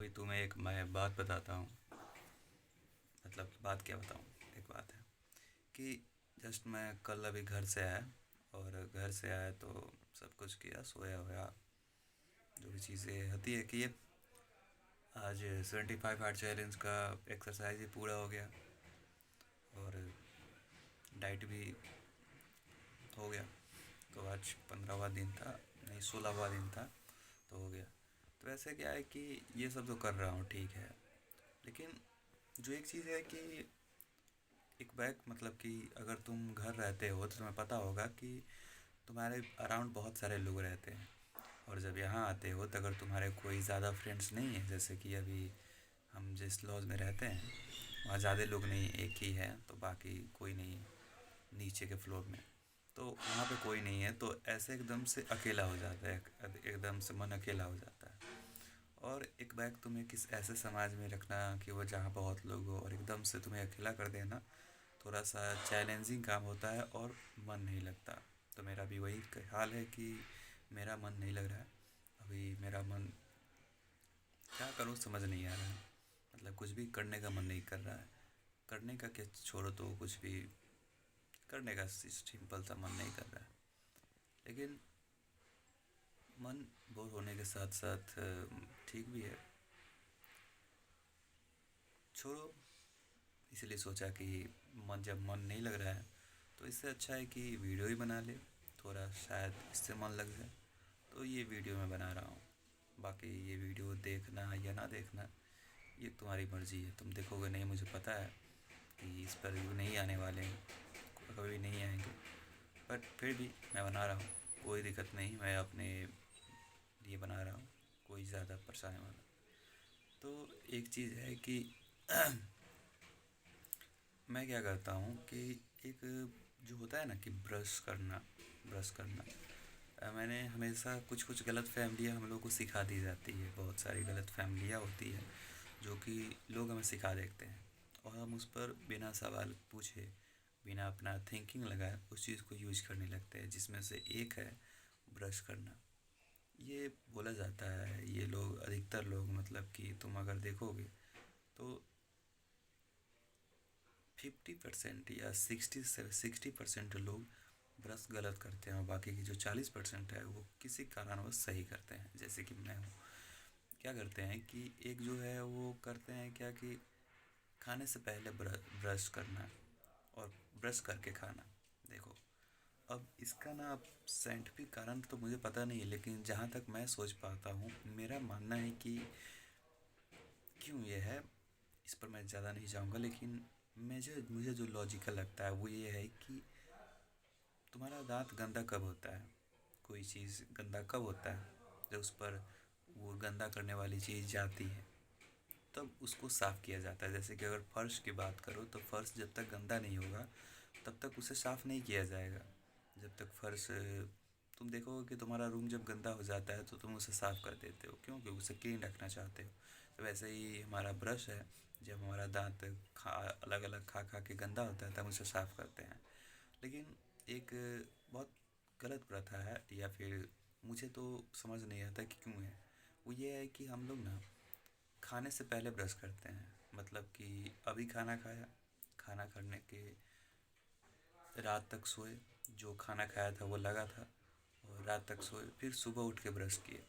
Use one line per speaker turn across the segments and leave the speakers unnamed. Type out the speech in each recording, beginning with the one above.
कोई तुम्हें एक मैं बात बताता हूँ। मतलब बात क्या बताऊँ। एक बात है कि जस्ट मैं कल अभी घर से आया। और घर से आया तो सब कुछ किया, सोया हुआ जो भी चीज़ें होती है कि ये आज 75 हार्ट चैलेंज का एक्सरसाइज ही पूरा हो गया। और डाइट भी हो गया। तो आज 15वां दिन था, नहीं 16वां दिन था, तो हो गया। तो ऐसे क्या है कि ये सब तो कर रहा हूँ, ठीक है। लेकिन जो एक चीज़ है कि एक बैग मतलब कि अगर तुम घर रहते हो तो तुम्हें पता होगा कि तुम्हारे अराउंड बहुत सारे लोग रहते हैं। और जब यहाँ आते हो तो अगर तुम्हारे कोई ज़्यादा फ्रेंड्स नहीं है, जैसे कि अभी हम जिस लॉज में रहते हैं वहाँ ज़्यादा लोग नहीं, एक ही है, तो बाकी कोई नहीं है नीचे के फ्लोर में। तो वहाँ पे कोई नहीं है तो ऐसे एकदम से अकेला हो जाता है, एकदम से मन अकेला हो जाता है। और एक बैग तुम्हें किस ऐसे समाज में रखना कि वो जहाँ बहुत लोग हो और एकदम से तुम्हें अकेला कर देना, थोड़ा सा चैलेंजिंग काम होता है और मन नहीं लगता। तो मेरा भी वही हाल है कि मेरा मन नहीं लग रहा है। अभी मेरा मन क्या करूँ समझ नहीं आ रहा है। मतलब कुछ भी करने का मन नहीं कर रहा है। करने का क्या छोड़ो, तो कुछ भी करने का सिंपल सा मन नहीं कर रहा है। लेकिन मन बोर होने के साथ साथ ठीक भी है। छोड़ो, इसलिए सोचा कि जब मन नहीं लग रहा है तो इससे अच्छा है कि वीडियो ही बना ले, थोड़ा शायद इससे मन लग जाए। तो ये वीडियो मैं बना रहा हूँ। बाकी ये वीडियो देखना या ना देखना ये तुम्हारी मर्ज़ी है। तुम देखोगे नहीं, मुझे पता है कि इस पर व्यू नहीं आने वाले हैं, कभी नहीं आएंगे। बट फिर भी मैं बना रहा हूँ, कोई दिक्कत नहीं, मैं अपने लिए बना रहा हूँ, कोई ज़्यादा परेशानी वाला। तो एक चीज़ है कि मैं क्या करता हूँ कि एक जो होता है ना कि ब्रश करना मैंने हमेशा कुछ कुछ गलत फहमियाँ हम लोग को सिखा दी जाती है। बहुत सारी गलत फहमियाँ होती है जो कि लोग हमें सिखा देते हैं और हम उस पर बिना सवाल पूछे, बिना अपना थिंकिंग लगाए उस चीज़ को यूज करने लगते हैं, जिसमें से एक है ब्रश करना। ये बोला जाता है, ये लोग अधिकतर लोग मतलब कि तुम अगर देखोगे तो 50% या 60% लोग ब्रश गलत करते हैं और बाकी की जो 40% है वो किसी कारणवश सही करते हैं, जैसे कि मैं हूँ। क्या करते हैं कि एक जो है वो करते हैं क्या कि खाने से पहले ब्रश करना और ब्रश करके खाना। देखो, अब इसका ना साइंटिफिक कारण तो मुझे पता नहीं है, लेकिन जहाँ तक मैं सोच पाता हूँ, मेरा मानना है कि क्यों ये है, इस पर मैं ज़्यादा नहीं जाऊँगा। लेकिन मुझे जो लॉजिकल लगता है वो ये है कि तुम्हारा दांत गंदा कब होता है, कोई चीज़ गंदा कब होता है, जब उस पर वो गंदा करने वाली चीज़ जाती है तब उसको साफ़ किया जाता है। जैसे कि अगर फ़र्श की बात करो तो फ़र्श जब तक गंदा नहीं होगा तब तक उसे साफ़ नहीं किया जाएगा। जब तक फ़र्श तुम देखोगे कि तुम्हारा रूम जब गंदा हो जाता है तो तुम उसे साफ़ कर देते हो, क्योंकि उसे क्लीन रखना चाहते हो। तो वैसे ही हमारा ब्रश है, जब हमारा दांत खा अलग अलग खा खा के गंदा होता है तब उसे साफ़ करते हैं। लेकिन एक बहुत गलत प्रथा है, या फिर मुझे तो समझ नहीं आता कि क्यों है। वो ये है कि हम लोग ना खाने से पहले ब्रश करते हैं। मतलब कि अभी खाना खाया, खाना खाने के रात तक सोए, जो खाना खाया था वो लगा था, और रात तक सोए, फिर सुबह उठ के ब्रश किए,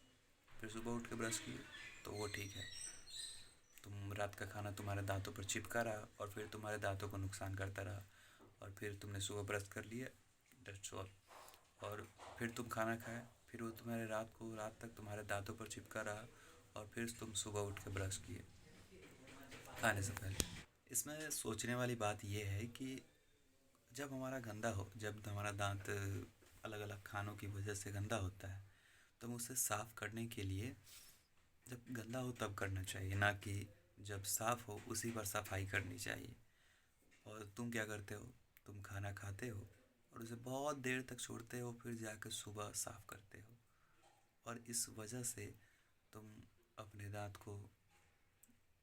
फिर सुबह उठ के ब्रश किए, तो वो ठीक है। तुम रात का खाना तुम्हारे दांतों पर चिपका रहा और फिर तुम्हारे दांतों को नुकसान करता रहा, और फिर तुमने सुबह ब्रश कर लिया, दैट्स ऑल। और फिर तुम खाना खाए, फिर वो तुम्हारे रात तक तुम्हारे दांतों पर चिपका रहा, और फिर तुम सुबह उठ के ब्रश किए खाने से पहले। इसमें सोचने वाली बात यह है कि जब हमारा दांत अलग अलग खानों की वजह से गंदा होता है तो हम उसे साफ़ करने के लिए जब गंदा हो तब करना चाहिए, ना कि जब साफ़ हो उसी पर सफाई करनी चाहिए। और तुम क्या करते हो, तुम खाना खाते हो और उसे बहुत देर तक छोड़ते हो, फिर जाकर सुबह साफ़ करते हो, और इस वजह से तुम अपने दांत को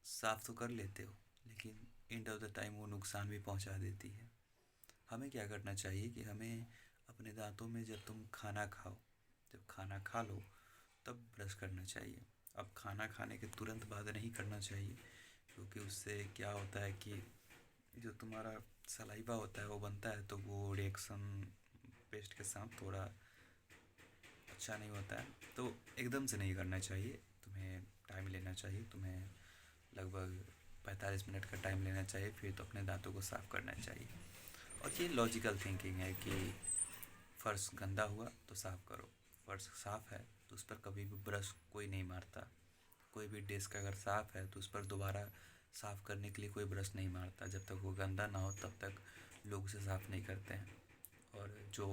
साफ़ तो कर लेते हो, लेकिन एंड ऑफ द टाइम वो नुकसान भी पहुंचा देती है। हमें क्या करना चाहिए कि हमें अपने दांतों में जब तुम खाना खाओ, जब खाना खा लो तब ब्रश करना चाहिए। अब खाना खाने के तुरंत बाद नहीं करना चाहिए, क्योंकि उससे क्या होता है कि जो तुम्हारा सलाइवा होता है वो बनता है, तो वो रिएक्शन पेस्ट के साथ थोड़ा अच्छा नहीं होता है। तो एकदम से नहीं करना चाहिए, तुम्हें टाइम लेना चाहिए, तुम्हें लगभग 45 मिनट का टाइम लेना चाहिए, फिर तो अपने दांतों को साफ़ करना चाहिए। और ये लॉजिकल थिंकिंग है कि फ़र्श गंदा हुआ तो साफ़ करो, फ़र्श साफ़ है तो उस पर कभी भी ब्रश कोई नहीं मारता। कोई भी डेस्क अगर साफ़ है तो उस पर दोबारा साफ़ करने के लिए कोई ब्रश नहीं मारता। जब तक वो गंदा ना हो तब तक लोग उसे साफ़ नहीं करते हैं। और जो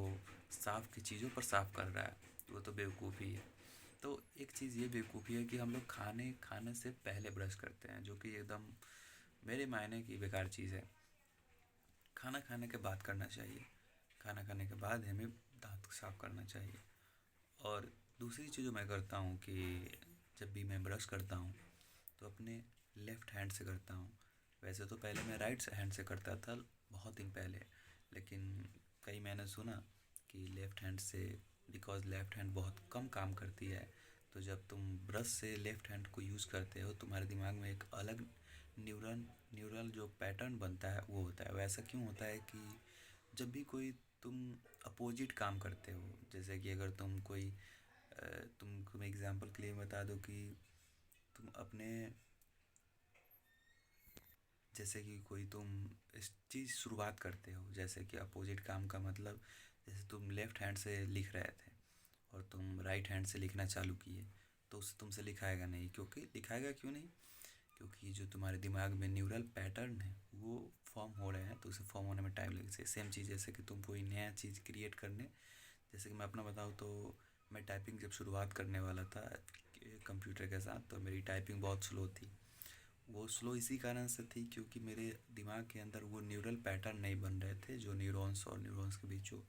साफ़ की चीज़ों पर साफ़ कर रहा है वो तो बेवकूफ़ी है। तो एक चीज़ ये बेवकूफ़ी है कि हम लोग खाने खाने से पहले ब्रश करते हैं, जो कि एकदम मेरे मायने की बेकार चीज़ है। खाना खाने के बाद करना चाहिए, खाना खाने के बाद हमें दांत साफ़ करना चाहिए। और दूसरी चीज़ जो मैं करता हूँ कि जब भी मैं ब्रश करता हूँ तो अपने लेफ़्ट हैंड से करता हूँ। वैसे तो पहले मैं राइट हैंड से करता था, बहुत दिन पहले, लेकिन कई मैंने सुना कि लेफ़्ट हैंड से, बिकॉज़ लेफ़्ट हैंड बहुत कम काम करती है, तो जब तुम ब्रश से लेफ़्ट हैंड को यूज़ करते हो तुम्हारे दिमाग में एक अलग न्यूरन न्यूरल जो पैटर्न बनता है वो होता है। वैसा क्यों होता है कि जब भी कोई तुम अपोजिट काम करते हो, जैसे कि अगर तुम कोई तुम एग्जांपल के लिए बता दो कि तुम अपने, जैसे कि कोई तुम इस चीज़ शुरुआत करते हो, जैसे कि अपोजिट काम का मतलब, जैसे तुम लेफ़्ट हैंड से लिख रहे थे और तुम राइट हैंड से लिखना चालू किए, तो उससे तुमसे लिखाएगा नहीं। क्योंकि लिखाएगा क्यों नहीं? क्योंकि जो तुम्हारे दिमाग में न्यूरल पैटर्न है वो फॉर्म हो रहे हैं, तो उसे फॉर्म होने में टाइम लगेगा। सेम चीज़ जैसे कि तुम कोई नया चीज़ क्रिएट करने, जैसे कि मैं अपना बताऊँ तो मैं टाइपिंग जब शुरुआत करने वाला था कंप्यूटर के साथ, तो मेरी टाइपिंग बहुत स्लो थी। वो स्लो इसी कारण से थी क्योंकि मेरे दिमाग के अंदर वो न्यूरल पैटर्न नहीं बन रहे थे, जो न्यूरॉन्स और न्यूरॉन्स के बीच जो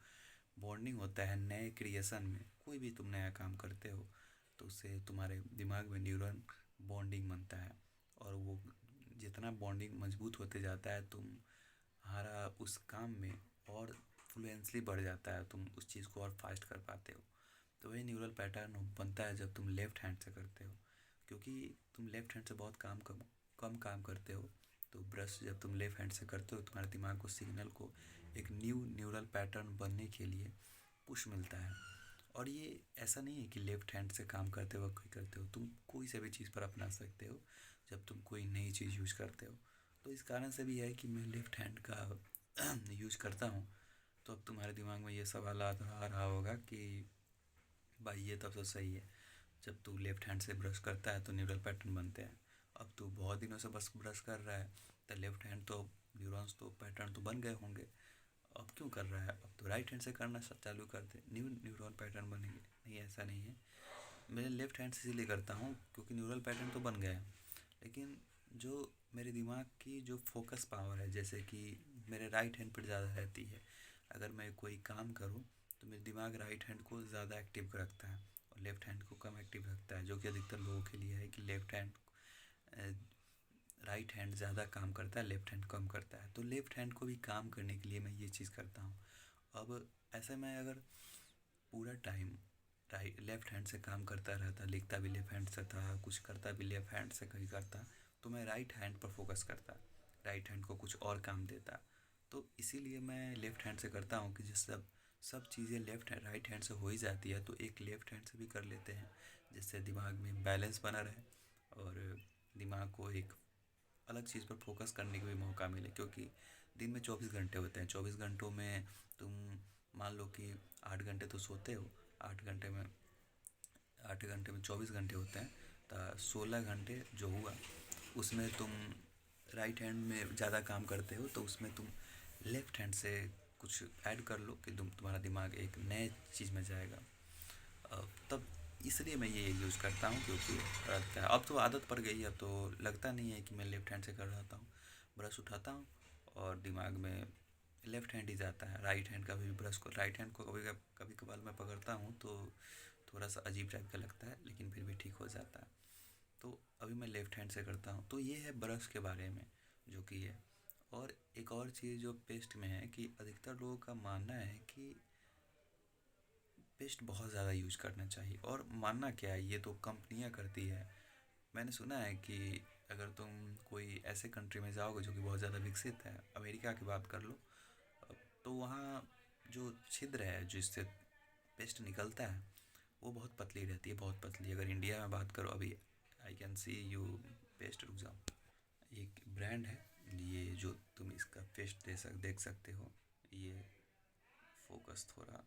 बॉन्डिंग होता है नए क्रिएशन में, कोई भी तुम नया काम करते हो तो उससे तुम्हारे दिमाग में न्यूरल बॉन्डिंग बनता है। और वो जितना बॉन्डिंग मजबूत होते जाता है तुम्हारा उस काम में और फ्लुएंसली बढ़ जाता है, तुम उस चीज़ को और फास्ट कर पाते हो। तो वही न्यूरल पैटर्न बनता है जब तुम लेफ़्ट हैंड से करते हो, क्योंकि तुम लेफ़्ट हैंड से बहुत कम कम काम करते हो। तो ब्रश जब तुम लेफ़्ट हैंड से करते हो तुम्हारे दिमाग को सिग्नल को एक न्यू न्यूरल पैटर्न बनने के लिए पुश मिलता है। और ये ऐसा नहीं है कि लेफ़्ट हैंड से काम करते वक्त कोई करते हो, तुम कोई सा भी चीज़ पर अपना सकते हो जब तुम कोई नई चीज़ यूज़ करते हो। तो इस कारण से भी है कि मैं लेफ़्ट हैंड का यूज़ करता हूँ। तो अब तुम्हारे दिमाग में ये सवाल आ रहा होगा कि भाई ये तब तो सही है, जब तू लेफ़्ट हैंड से ब्रश करता है तो न्यूरल पैटर्न बनते हैं। अब तू बहुत दिनों से बस ब्रश कर रहा है तो लेफ़्ट हैंड तो न्यूरॉन्स तो पैटर्न तो बन गए होंगे, अब क्यों कर रहा है? अब तो राइट हैंड से करना चालू कर दे, न्यू न्यूरल पैटर्न बनेंगे। नहीं, ऐसा नहीं है। मैं लेफ़्ट हैंड से इसीलिए करता हूँ क्योंकि न्यूरल पैटर्न तो बन गए हैं, लेकिन जो मेरे दिमाग की जो फोकस पावर है, जैसे कि मेरे राइट हैंड पर ज़्यादा रहती है। अगर मैं कोई काम करूँ तो मेरे दिमाग राइट हैंड को ज़्यादा एक्टिव रखता है और लेफ़्ट हैंड को कम एक्टिव रखता है, जो कि अधिकतर लोगों के लिए है कि लेफ़्ट हैंड राइट हैंड ज़्यादा काम करता है, लेफ़्ट हैंड कम करता है। तो लेफ़्ट हैंड को भी काम करने के लिए मैं ये चीज़ करता हूँ। अब ऐसे में अगर पूरा टाइम राइट लेफ़्ट हैंड से काम करता रहता, लिखता भी लेफ़्ट हैंड से था, कुछ करता भी लेफ़्ट हैंड से कहीं करता, तो मैं राइट हैंड पर फोकस करता, राइट हैंड को कुछ और काम देता। तो इसीलिए मैं लेफ़्ट हैंड से करता हूँ कि जिस सब सब चीज़ें लेफ़्ट हैंड राइट हैंड से हो ही जाती है, तो एक लेफ़्ट हैंड से भी कर लेते हैं, जिससे दिमाग में बैलेंस बना रहे और दिमाग को एक अलग चीज़ पर फोकस करने का भी मौका मिले। क्योंकि दिन में 24 घंटे होते हैं, 24 घंटों में तुम मान लो कि 8 घंटे तो सोते हो, 8 घंटे में 8 घंटे में 24 घंटे होते हैं, तो 16 घंटे जो हुआ उसमें तुम राइट हैंड में ज़्यादा काम करते हो, तो उसमें तुम लेफ़्ट हैंड से कुछ ऐड कर लो कि तुम्हारा दिमाग एक नए चीज़ में जाएगा। तब इसलिए मैं ये यूज़ करता हूँ, क्योंकि क्या अब तो आदत पड़ गई है, अब तो लगता नहीं है कि मैं लेफ़्ट हैंड से कर रहा हूँ। ब्रश उठाता हूँ और दिमाग में लेफ़्ट हैंड ही जाता है। राइट हैंड का भी ब्रश को राइट हैंड को कभी कभार मैं पकड़ता हूँ तो थोड़ा सा अजीब टाइप का लगता है, लेकिन फिर भी ठीक हो जाता है। तो अभी मैं लेफ़्ट हैंड से करता हूँ। तो ये है ब्रश के बारे में जो कि है। और एक और चीज़ जो पेस्ट में है कि अधिकतर लोगों का मानना है कि पेस्ट बहुत ज़्यादा यूज करना चाहिए। और मानना क्या है, ये तो कंपनियां करती है, मैंने सुना है कि अगर तुम कोई ऐसे कंट्री में जाओगे जो कि बहुत ज़्यादा विकसित है, अमेरिका की बात कर लो, तो वहाँ जो छिद्र है जिससे पेस्ट निकलता है वो बहुत पतली रहती है, बहुत पतली। अगर इंडिया में बात करो अभी, I can see you paste, रुक जाओ, एक ब्रांड है, ये जो तुम इसका पेस्ट देख सकते हो, ये फोकस थोड़ा,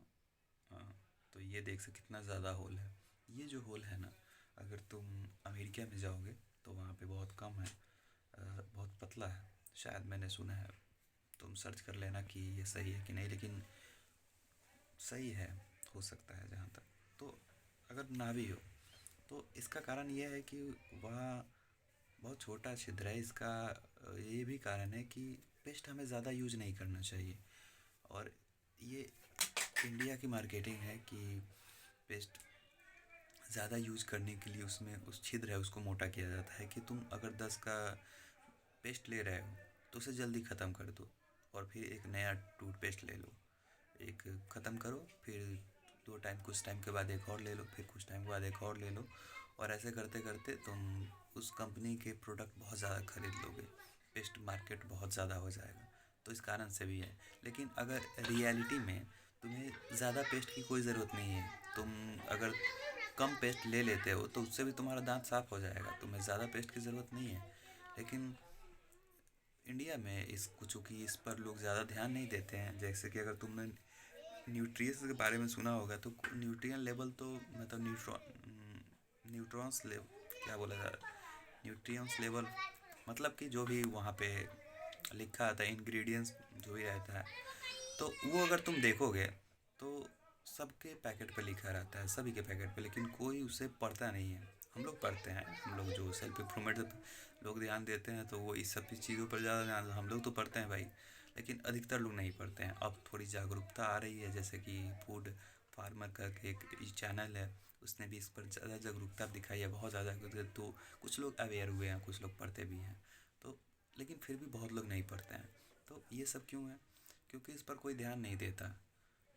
हाँ, तो ये देख सकते कितना ज़्यादा होल है। ये जो होल है ना, अगर तुम अमेरिका में जाओगे तो वहाँ पे बहुत कम है, बहुत पतला है, शायद मैंने सुना है। तुम सर्च कर लेना कि ये सही है कि नहीं, लेकिन सही है, हो सकता है जहाँ तक। तो अगर ना भी हो तो इसका कारण ये है कि वहाँ बहुत छोटा छिद्र है इसका। ये भी कारण है कि पेस्ट हमें ज़्यादा यूज नहीं करना चाहिए। और ये इंडिया की मार्केटिंग है कि पेस्ट ज़्यादा यूज करने के लिए उसमें उस छिद्र है उसको मोटा किया जाता है, कि तुम अगर 10 का पेस्ट ले रहे हो तो उसे जल्दी ख़त्म कर दो और फिर एक नया टूथपेस्ट ले लो। एक ख़त्म करो, फिर दो टाइम, कुछ टाइम के बाद एक और ले लो, फिर कुछ टाइम के बाद एक और ले लो, और ऐसे करते करते तुम उस कंपनी के प्रोडक्ट बहुत ज़्यादा खरीद लोगे, पेस्ट मार्केट बहुत ज़्यादा हो जाएगा। तो इस कारण से भी है। लेकिन अगर रियलिटी में तुम्हें ज़्यादा पेस्ट की कोई ज़रूरत नहीं है, तुम अगर कम पेस्ट ले लेते हो तो उससे भी तुम्हारा दांत साफ हो जाएगा, तुम्हें ज़्यादा पेस्ट की ज़रूरत नहीं है। लेकिन इंडिया में इस चूँकि इस पर लोग ज़्यादा ध्यान नहीं देते हैं। जैसे कि अगर तुमने न्यूट्रिएंट्स के बारे में सुना होगा तो न्यूट्रिएंट लेवल तो मतलब न्यूट्रॉन्स लेवल, क्या बोला जाए, न्यूट्रिएंट्स लेवल, मतलब कि जो भी वहाँ पे लिखा आता है इंग्रेडिएंट्स जो भी रहता है, तो वो अगर तुम देखोगे तो सबके पैकेट पे लिखा रहता है, सभी के पैकेट पे, लेकिन कोई उसे पढ़ता नहीं है। हम लोग पढ़ते हैं, हम लोग जो सेल्फ इम्प्रूवमेंट लोग ध्यान देते हैं तो वो इस सब चीज़ों पर ज़्यादा ध्यान, हम लोग तो पढ़ते हैं भाई, लेकिन अधिकतर लोग नहीं पढ़ते हैं। अब थोड़ी जागरूकता आ रही है, जैसे कि फूड फार्मर करके एक चैनल है, उसने भी इस पर ज़्यादा जागरूकता दिखाई है, बहुत ज़्यादा जागरूकता, तो कुछ लोग अवेयर हुए हैं, कुछ लोग पढ़ते भी हैं। तो लेकिन फिर भी बहुत लोग नहीं पढ़ते हैं। तो ये सब क्यों है? क्योंकि इस पर कोई ध्यान नहीं देता।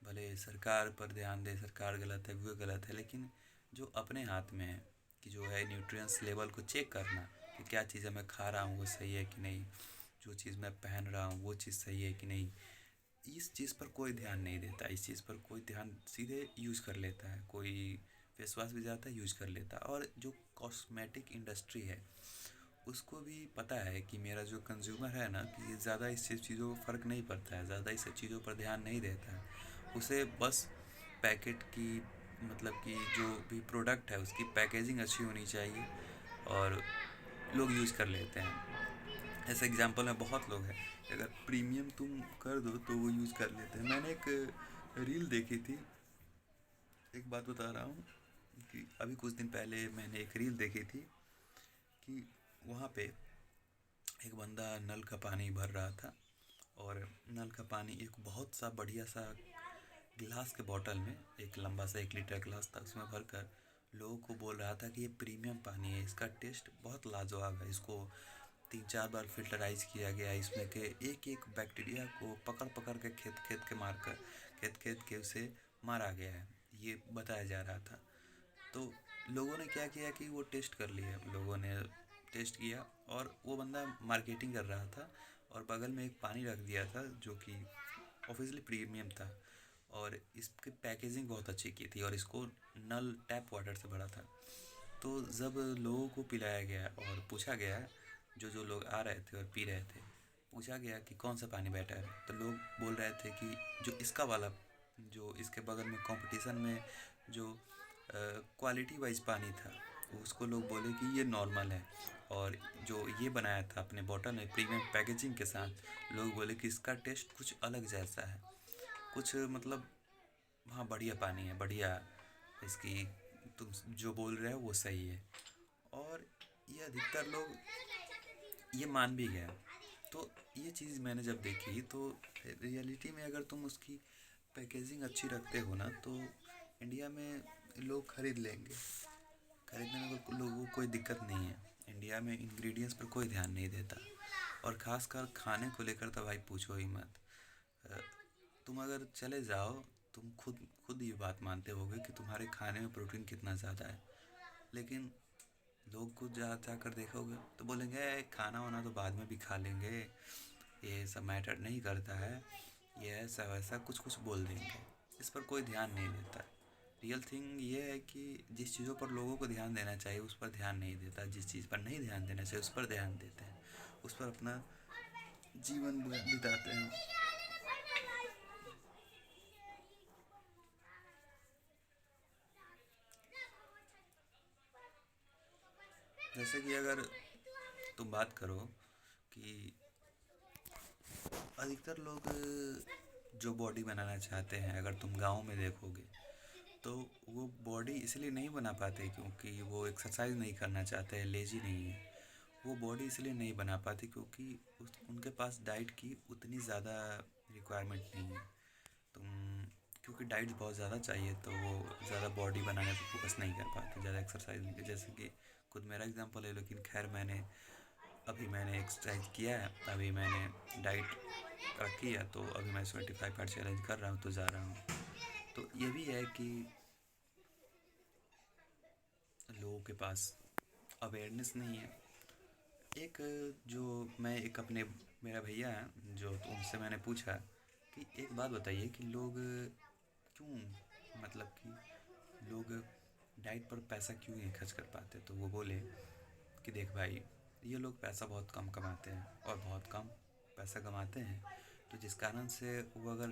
भले सरकार पर ध्यान दे, सरकार गलत है, वो गलत है, लेकिन जो अपने हाथ में है कि जो है न्यूट्रिएंट्स लेवल को चेक करना, कि क्या चीज़ मैं खा रहा हूँ वो सही है कि नहीं, जो चीज़ मैं पहन रहा हूँ वो चीज़ सही है कि नहीं, इस चीज़ पर कोई ध्यान नहीं देता। इस चीज़ पर कोई ध्यान, सीधे यूज़ कर लेता है, कोई विश्वास भी जाता है, यूज़ कर लेता है। और जो कॉस्मेटिक इंडस्ट्री है उसको भी पता है कि मेरा जो कंज्यूमर है ना, कि ज़्यादा इस चीज़ों को फ़र्क नहीं पड़ता है, ज़्यादा इस चीज़ों पर ध्यान नहीं देता है। उसे बस पैकेट की, मतलब कि जो भी प्रोडक्ट है उसकी पैकेजिंग अच्छी होनी चाहिए, और लोग यूज़ कर लेते हैं। ऐसे एग्जांपल में बहुत लोग हैं, अगर प्रीमियम तुम कर दो तो वो यूज़ कर लेते हैं। मैंने एक रील देखी थी, एक बात बता रहा हूँ, कि अभी कुछ दिन पहले मैंने एक रील देखी थी कि वहाँ पे एक बंदा नल का पानी भर रहा था, और नल का पानी एक बहुत सा बढ़िया सा गिलास के बॉटल में, एक लंबा सा 1 लीटर गिलास था, उसमें भर कर लोगों को बोल रहा था कि ये प्रीमियम पानी है, इसका टेस्ट बहुत लाजवाब है, इसको 3-4 बार फिल्टराइज किया गया है, इसमें के एक एक बैक्टीरिया को पकड़ पकड़ के खेत खेत के मार कर, खेत खेत के उसे मारा गया है, ये बताया जा रहा था। तो लोगों ने क्या किया कि वो टेस्ट कर लिया, लोगों ने टेस्ट किया, और वो बंदा मार्केटिंग कर रहा था, और बगल में एक पानी रख दिया था जो कि ऑब्वियसली प्रीमियम था, और इसकी पैकेजिंग बहुत अच्छी की थी, और इसको नल टैप वाटर से भरा था। तो जब लोगों को पिलाया गया और पूछा गया, जो जो लोग आ रहे थे और पी रहे थे, पूछा गया कि कौन सा पानी बेटर है, तो लोग बोल रहे थे कि जो इसका वाला, जो इसके बगल में कंपटीशन में जो क्वालिटी वाइज पानी था, उसको लोग बोले कि ये नॉर्मल है, और जो ये बनाया था अपने बॉटल में प्रीमियम पैकेजिंग के साथ, लोग बोले कि इसका टेस्ट कुछ अलग जैसा है, कुछ मतलब, हाँ बढ़िया पानी है, बढ़िया, इसकी तुम जो बोल रहे हो वो सही है। और ये अधिकतर लोग ये मान भी गए। तो ये चीज़ मैंने जब देखी तो रियलिटी में अगर तुम उसकी पैकेजिंग अच्छी रखते हो ना, तो इंडिया में लोग खरीद लेंगे, खरीदने में लोगों को कोई दिक्कत नहीं है। इंडिया में इंग्रेडिएंट्स पर कोई ध्यान नहीं देता, और ख़ासकर खाने को लेकर तो भाई पूछो ही मत। अ, तुम अगर चले जाओ, तुम खुद खुद ये बात मानते होगे कि तुम्हारे खाने में प्रोटीन कितना ज़्यादा है, लेकिन लोग को जा जाकर देखोगे तो बोलेंगे खाना वाना तो बाद में भी खा लेंगे, ये सब मैटर नहीं करता है, ये ऐसा वैसा कुछ कुछ बोल देंगे। इस पर कोई ध्यान नहीं देता। रियल थिंग ये है कि जिस चीज़ों पर लोगों को ध्यान देना चाहिए उस पर ध्यान नहीं देता, जिस चीज़ पर नहीं ध्यान देना चाहिए उस पर ध्यान देते हैं, उस पर अपना जीवन बिताते हैं। जैसे कि अगर तुम बात करो कि अधिकतर लोग जो बॉडी बनाना चाहते हैं, अगर तुम गांव में देखोगे तो वो बॉडी इसलिए नहीं बना पाते क्योंकि वो एक्सरसाइज नहीं करना चाहते हैं, लेजी नहीं है। वो बॉडी इसलिए नहीं बना पाते क्योंकि उनके पास डाइट की उतनी ज़्यादा रिक्वायरमेंट नहीं है। तुम क्योंकि डाइट बहुत ज़्यादा चाहिए तो वो ज़्यादा बॉडी बनाने पर फोकस नहीं कर पाते, ज़्यादा एक्सरसाइज नहीं। जैसे कि खुद मेरा एग्जांपल है, लेकिन खैर मैंने एक्सरसाइज किया है, अभी मैंने डाइट रखी है, तो अभी मैं 25 चैलेंज कर रहा हूँ तो जा रहा हूँ। तो ये भी है कि लोगों के पास अवेयरनेस नहीं है। एक जो मैं एक अपने मेरा भैया है जो, तो उनसे मैंने पूछा कि एक बात बताइए कि लोग क्यों, मतलब कि लोग डाइट पर पैसा क्यों नहीं खर्च कर पाते। तो वो बोले कि देख भाई, ये लोग पैसा बहुत कम कमाते हैं और बहुत कम पैसा कमाते हैं, तो जिस कारण से वो अगर